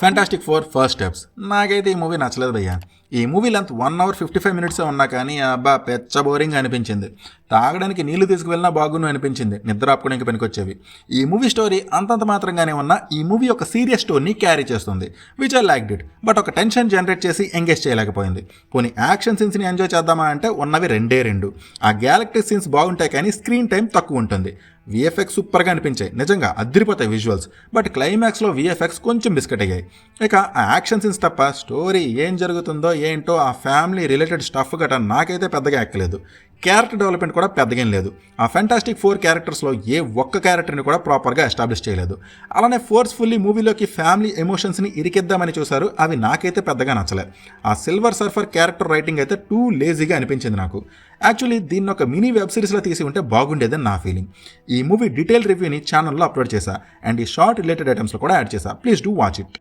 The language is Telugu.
ఫ్యాంటాస్టిక్ ఫోర్ ఫస్ట్ స్టెప్స్ నాకైతే ఈ మూవీ నచ్చలేదు భయ్యా. ఈ మూవీ లెంత్ 1 hour 55 minutes ఉన్నా కానీ అబ్బా పెచ్చ బోరింగ్ అనిపించింది. తాగడానికి నీళ్లు తీసుకువెళ్ళినా బాగుండు అనిపించింది, నిద్ర ఆపుకోవడానికి పనికొచ్చేవి. ఈ మూవీ స్టోరీ అంతంత మాత్రంగానే ఉన్నా ఈ మూవీ ఒక సీరియస్ స్టోరీని క్యారీ చేస్తుంది, which I liked it. But ఒక టెన్షన్ జనరేట్ చేసి ఎంగేజ్ చేయలేకపోయింది. పోనీ యాక్షన్ సీన్స్ని ఎంజాయ్ చేద్దామా అంటే ఉన్నవి రెండు. ఆ గ్యాలక్టిక్ సీన్స్ బాగుంటాయి కానీ స్క్రీన్ టైం తక్కువ ఉంటుంది. విఎఫ్ఎక్స్ సూపర్గా అనిపించాయి, నిజంగా అదిరిపోతాయి విజువల్స్. బట్ క్లైమాక్స్లో విఎఫ్ఎక్స్ కొంచెం బిస్కెట్ అయ్యాయి. ఇక ఆ యాక్షన్ సీన్స్ తప్ప స్టోరీ ఏం జరుగుతుందో ఏంటో ఆ ఫ్యామిలీ రిలేటెడ్ స్టఫ్ గట్రా నాకైతే పెద్దగా ఎక్కలేదు. క్యారెక్టర్ డెవలప్మెంట్ కూడా పెద్దగా లేదు. ఆ ఫ్యాంటాస్టిక్ ఫోర్ క్యారెక్టర్స్లో ఏ ఒక్క క్యారెక్టర్ని కూడా ప్రాపర్గా ఎస్టాబ్లిష్ చేయలేదు. అలానే ఫోర్స్ఫుల్లీ మూవీలోకి ఫ్యామిలీ ఎమోషన్స్ని ఇరికిద్దామని చూశారు, అవి నాకైతే పెద్దగా నచ్చలే. ఆ సిల్వర్ సర్ఫర్ క్యారెక్టర్ రైటింగ్ అయితే టూ లేజీగా అనిపించింది నాకు. యాక్చువల్లీ దీన్ని ఒక మినీ వెబ్ సిరీస్లో తీసి ఉంటే బాగుండేదని నా ఫీలింగ్. ఈ మూవీ డీటెయిల్ రివ్యూని ఛానల్లో అప్లోడ్ చేశా అండ్ ఈ షార్ట్ రిలేటెడ్ ఐటమ్స్లో కూడా యాడ్ చేశా. Please do watch it.